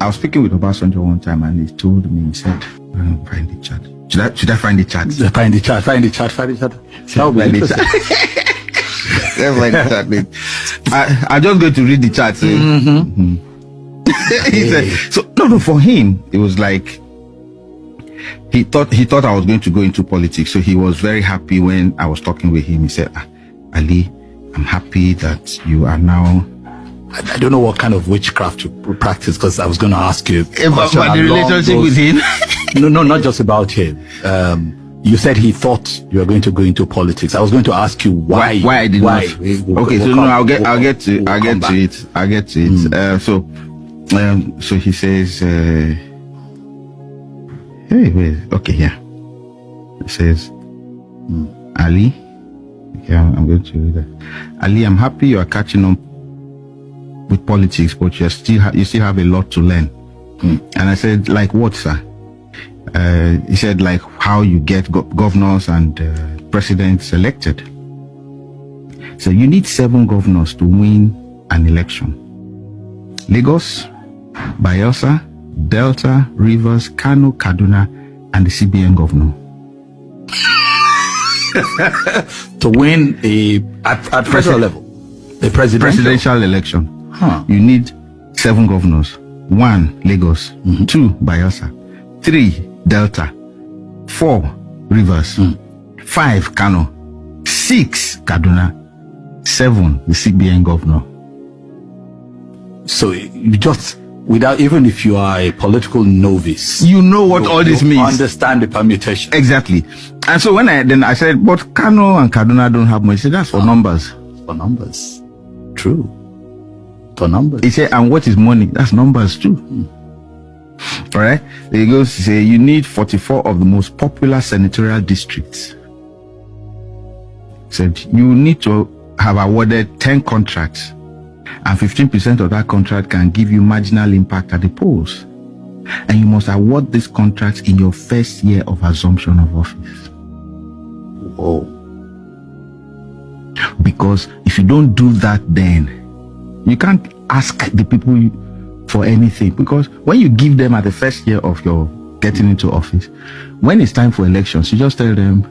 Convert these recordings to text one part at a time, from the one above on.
was speaking with Obasanjo one time, and he told me, he said, find the chat. Should I find the chat? Find the chat. That would be interesting. I'm just going to read the chat. He said, so no, for him, it was like, he thought I was going to go into politics. So he was very happy when I was talking with him. He said, Ali, I'm happy that you are now. I don't know what kind of witchcraft you practice, because I was going to ask you about the relationship with him. No, not just about him. You said he thought you were going to go into politics. I was going to ask you why I did not. Okay, so I'll get to it. So he says, hey, wait. Okay, yeah. He says, Ali. Okay, I'm going to read that. Ali, I'm happy you are catching up with politics, but you still have a lot to learn. And I said, like what, sir? He said, like how you get governors and presidents elected. So you need 7 governors to win an election. Lagos, Bayelsa, Delta, Rivers, Kano, Kaduna, and the CBN governor. To win at federal level, the presidential election. You need 7 governors. 1, Lagos. 2, Bayelsa. 3, Delta. 4, Rivers. 5, Kano. 6, Kaduna. 7, the CBN governor. So you just, without, even if you are a political novice, you know what all this means. Understand the permutation. Exactly. And so when I said, but Kano and Kaduna don't have much. He said, that's for numbers. For numbers. True. For numbers. He said, and what is money? That's numbers too. All right. He goes to say, you need 44 of the most popular senatorial districts. He said, you need to have awarded 10 contracts, and 15% of that contract can give you marginal impact at the polls. And you must award these contracts in your first year of assumption of office. Whoa. Because if you don't do that, then you can't ask the people for anything. Because when you give them at the first year of your getting into office, when it's time for elections, you just tell them,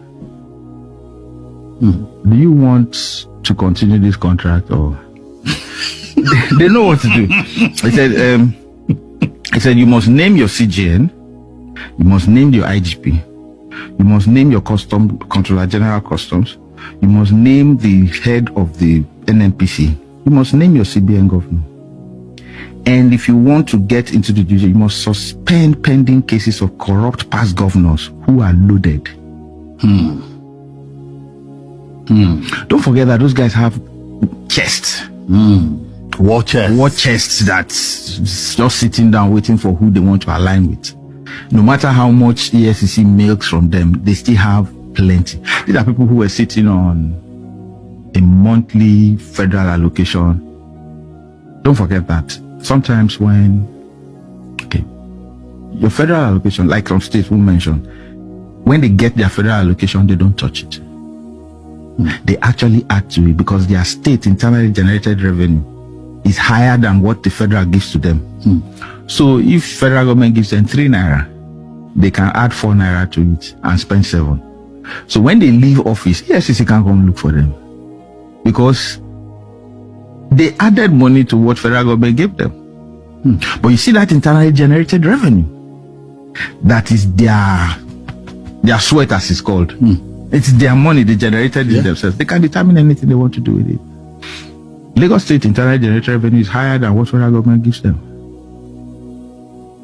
do you want to continue this contract, or they know what to do. He said, you must name your CGN, you must name your IGP, you must name your Controller General Customs, you must name the head of the NNPC, you must name your CBN governor. And if you want to get into the duty, you must suspend pending cases of corrupt past governors who are loaded. Don't forget that those guys have chests. War chests that's just sitting down waiting for who they want to align with. No matter how much EFCC milks from them, they still have plenty. These are people who were sitting on a monthly federal allocation. Don't forget that. Sometimes when your federal allocation, like some states we mentioned, when they get their federal allocation, they don't touch it. They actually add to it, because their state internally generated revenue is higher than what the federal gives to them. So if federal government gives them 3 naira, they can add 4 naira to it and spend 7. So when they leave office, EFCC can't come look for them, because they added money to what federal government gave them. But you see that internally generated revenue, that is their sweat, as it's called. It's their money, they generated it themselves. They can determine anything they want to do with it. Lagos State internally generated revenue is higher than what federal government gives them.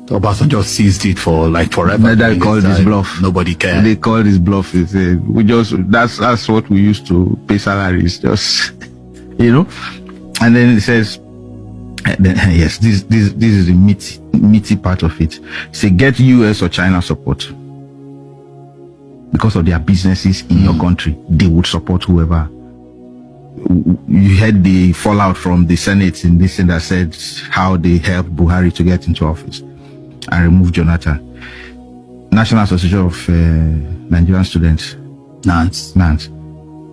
So Obasanjo seized it for like forever. They called this bluff. Nobody cared. They called this bluff. That's what we used to pay salaries, just And then it says, yes, this is the meaty part of it. Say, get US or China support. Because of their businesses in your country, they would support whoever. You heard the fallout from the Senate in this thing that said how they helped Buhari to get into office and remove Jonathan. National Association of Nigerian Students, NANS,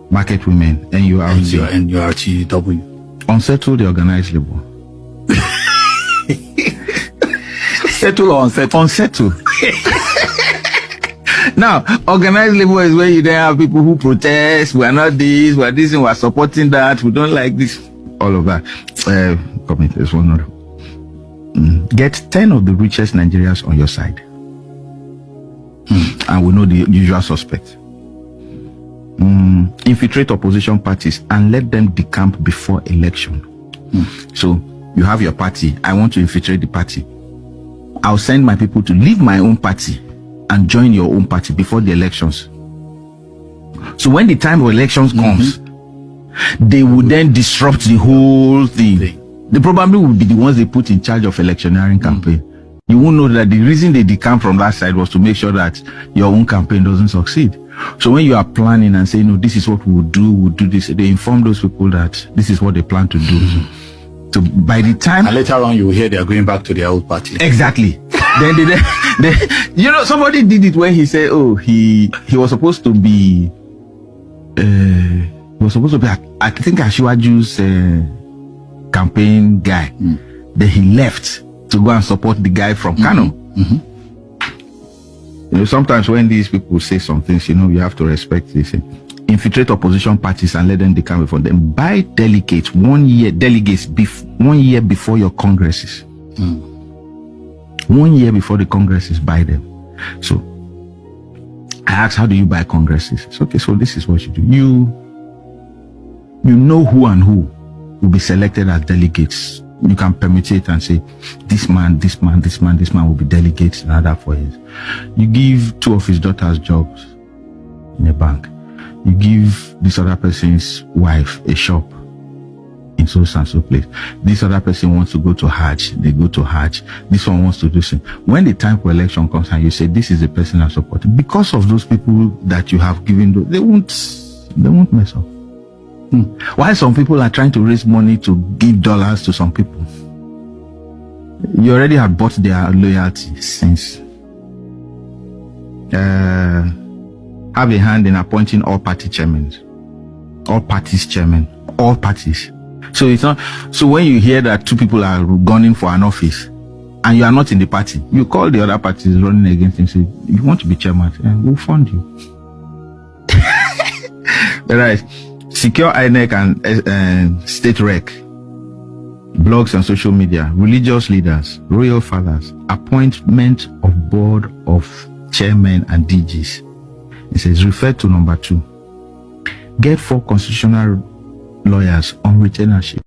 Market Women, NURTW, Unsettled the Organized Labor. Settle or unsettle? Unsettle. Now, organized labor is where you then have people who protest. We are not this, we are this, and we are supporting that. We don't like this. All of that. There's one more. Get 10 of the richest Nigerians on your side. And we know the usual suspects. Infiltrate opposition parties and let them decamp before election. So you have your party. I want to infiltrate the party. I'll send my people to leave my own party and join your own party before the elections. So when the time of elections comes, they will then disrupt the whole thing. They probably will be the ones they put in charge of electioneering campaign. You won't know that the reason they decamp from that side was to make sure that your own campaign doesn't succeed. So when you are planning and saying, no, this is what we'll do this, they inform those people that this is what they plan to do. So by the time... And later on, you will hear they are going back to their old party. Exactly. Then you know, somebody did it when he said, oh, he was supposed to be... I think Ashiwaju's campaign guy. Then he left to go and support the guy from Kano. You know, sometimes when these people say some things, you know, you have to respect this. Infiltrate opposition parties and let them decamp before them. Buy delegates 1 year before your congresses. 1 year before the congresses, buy them. So I asked, how do you buy congresses? It's okay, so this is what you do. You know who and who will be selected as delegates. You can permutate and say, this man will be delegates in another 4 years. You give 2 of his daughters jobs in a bank. You give this other person's wife a shop in so and so place. This other person wants to go to Hajj, they go to Hajj. This one wants to do something. When the time for election comes and you say, this is the person I support, because of those people that you have given, they won't mess up. Why some people are trying to raise money to give dollars to some people? You already have bought their loyalty since. Have a hand in appointing all party chairmen, all parties chairmen, all parties. So it's not. So when you hear that 2 people are gunning for an office, and you are not in the party, you call the other parties running against him. Say, you want to be chairman? We'll fund you. Right. Secure INEC and state rec, blogs and social media, religious leaders, royal fathers, appointment of board of chairmen and DGs. It says, refer to number 2. Get 4 constitutional lawyers on retainership.